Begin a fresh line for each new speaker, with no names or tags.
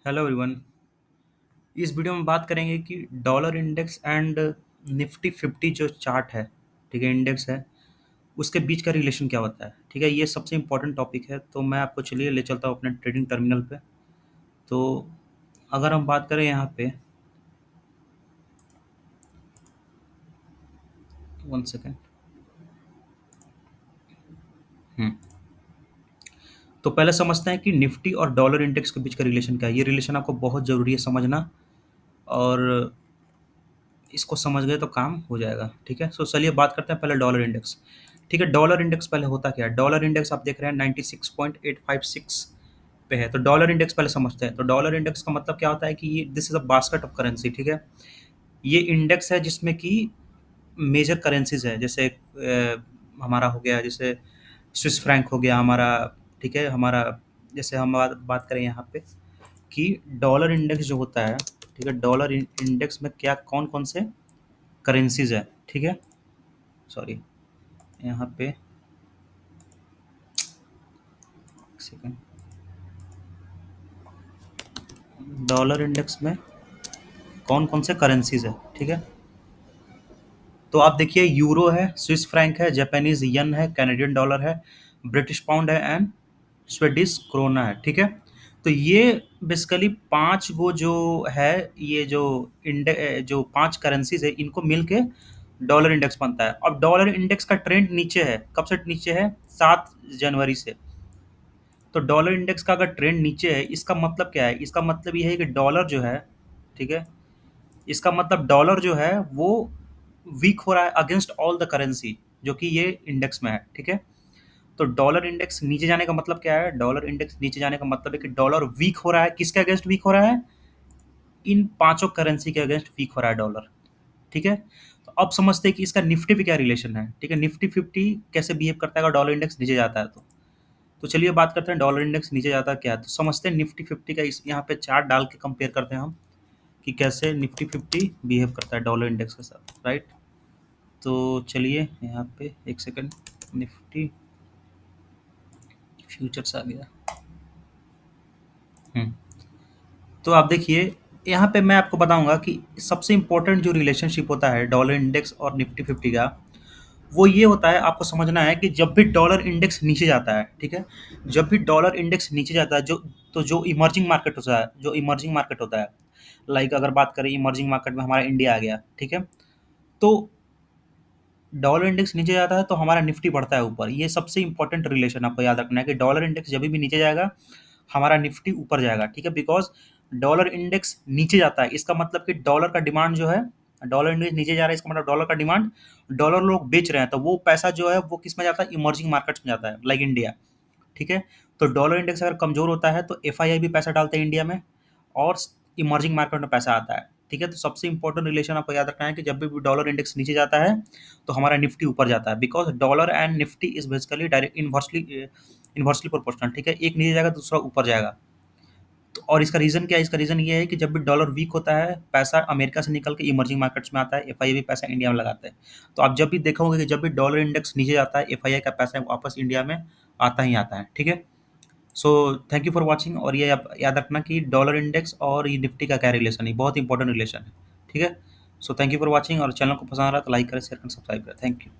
Hello everyone. इस video में बात करेंगे कि डॉलर इंडेक्स एंड निफ्टी 50 जो चार्ट है, ठीक है, इंडेक्स है, उसके बीच का रिलेशन क्या होता है। ठीक है, ये सबसे इम्पोर्टेंट टॉपिक है, तो मैं आपको चलिए ले चलता हूँ अपने ट्रेडिंग टर्मिनल पे। तो अगर हम बात करें यहाँ पे, वन सेकेंड। हम्म तो पहले समझते हैं कि निफ्टी और डॉलर इंडेक्स के बीच का रिलेशन क्या है। ये रिलेशन आपको बहुत ज़रूरी है समझना, और इसको समझ गए तो काम हो जाएगा। ठीक है, सो चलिए बात करते हैं पहले डॉलर इंडेक्स। ठीक है, डॉलर इंडेक्स पहले होता क्या है। डॉलर इंडेक्स आप देख रहे हैं 96.856 पे है। तो डॉलर इंडेक्स पहले समझते हैं। तो डॉलर इंडेक्स का मतलब क्या होता है कि ये this is a basket of currency. ठीक है, ये इंडेक्स है जिसमें कि मेजर करेंसीज है, जैसे हमारा हो गया, जैसे स्विस फ्रैंक हो गया हमारा। ठीक है, हमारा जैसे हम बात करें यहाँ पे कि डॉलर इंडेक्स जो होता है, ठीक है, डॉलर इंडेक्स में क्या कौन कौन से करेंसीज है। ठीक है, सॉरी, यहाँ पे सेकंड, डॉलर इंडेक्स में कौन कौन से करेंसीज है। ठीक है, तो आप देखिए, यूरो है, स्विस फ्रैंक है, जापानीज यन है, कैनेडियन डॉलर है, ब्रिटिश पाउंड है एंड स्वीडिश क्रोना है। ठीक है, तो ये बेसिकली पांच वो जो है, ये जो जो पांच करेंसीज है, इनको मिलके डॉलर इंडेक्स बनता है। अब डॉलर इंडेक्स का ट्रेंड नीचे है, कब से नीचे है, 7 जनवरी से। तो डॉलर इंडेक्स का अगर ट्रेंड नीचे है, इसका मतलब क्या है, इसका मतलब ये है कि डॉलर जो है, ठीक है, इसका मतलब डॉलर जो है वो वीक हो रहा है अगेंस्ट ऑल द करेंसी जो कि ये इंडेक्स में है। ठीक है, तो डॉलर इंडेक्स नीचे जाने का मतलब क्या है, डॉलर इंडेक्स नीचे जाने का मतलब है कि डॉलर वीक हो रहा है। किसके अगेंस्ट वीक हो रहा है, इन पांचों करेंसी के अगेंस्ट वीक हो रहा है डॉलर। ठीक है, तो अब समझते हैं कि इसका निफ्टी पे क्या रिलेशन है। ठीक है, निफ्टी 50 कैसे बिहेव करता है अगर डॉलर इंडेक्स नीचे जाता है तो चलिए बात करते हैं डॉलर इंडेक्स नीचे जाता है क्या है। तो समझते हैं निफ्टी 50 का, इस यहाँ पे चार्ट डाल के कंपेयर करते हैं हम कि कैसे निफ्टी 50 बिहेव करता है डॉलर इंडेक्स के साथ, राइट। तो चलिए यहाँ पे एक सेकंड, निफ्टी फ्यूचर्स आ गया। हम्म तो आप देखिए, यहाँ पे मैं आपको बताऊंगा कि सबसे इम्पोर्टेंट जो रिलेशनशिप होता है डॉलर इंडेक्स और निफ्टी 50 का, वो ये होता है, आपको समझना है कि जब भी डॉलर इंडेक्स नीचे जाता है, ठीक है, जब भी डॉलर इंडेक्स नीचे जाता है, जो तो जो इमर्जिंग मार्केट होता है, जो इमर्जिंग मार्केट होता है, लाइक अगर बात करें इमर्जिंग मार्केट में हमारा इंडिया आ गया, ठीक है, तो डॉलर इंडेक्स नीचे जाता है तो हमारा निफ्टी बढ़ता है ऊपर। ये सबसे इंपॉर्टेंट रिलेशन आपको याद रखना है कि डॉलर इंडेक्स जब भी नीचे जाएगा, हमारा निफ्टी ऊपर जाएगा। ठीक है, बिकॉज डॉलर इंडेक्स नीचे जाता है, इसका मतलब कि डॉलर का डिमांड जो है, डॉलर इंडेक्स नीचे जा रहा है, इसका मतलब डॉलर का डिमांड, डॉलर लोग बेच रहे हैं, तो वो पैसा जो है वो किस में जाता है, इमर्जिंग मार्केट्स में जाता है, लाइक इंडिया। ठीक है, तो डॉलर इंडेक्स अगर कमजोर होता है तो एफआईआई भी पैसा डालते हैं इंडिया में, और इमर्जिंग मार्केट में पैसा आता है। ठीक है, तो सबसे इंपॉर्टेंट रिलेशन आपको याद रखना है कि जब भी डॉलर इंडेक्स नीचे जाता है तो हमारा निफ्टी ऊपर जाता है, because dollar and Nifty is basically direct inversely inversely proportional. ठीक है, एक नीचे जाएगा दूसरा ऊपर जाएगा। तो और इसका रीजन क्या है, इसका रीजन ये है कि जब भी डॉलर वीक होता है, पैसा अमेरिका से निकल के इमर्जिंग मार्केट्स में आता है, एफआईआई भी पैसा इंडिया में लगाता है। तो आप जब भी देखोगे कि जब भी डॉलर इंडेक्स नीचे जाता है, एफआईआई का पैसा वापस इंडिया में आता ही आता है। ठीक है, so thank you for watching, और ये आप याद रखना कि डॉलर इंडेक्स और ये निफ्टी का क्या रिलेशन है, बहुत इंपॉर्टेंट रिलेशन है। ठीक है, so thank you for watching, और चैनल को पसंद आ रहा है तो लाइक करें, शेयर करें, सब्सक्राइब करें। Thank you.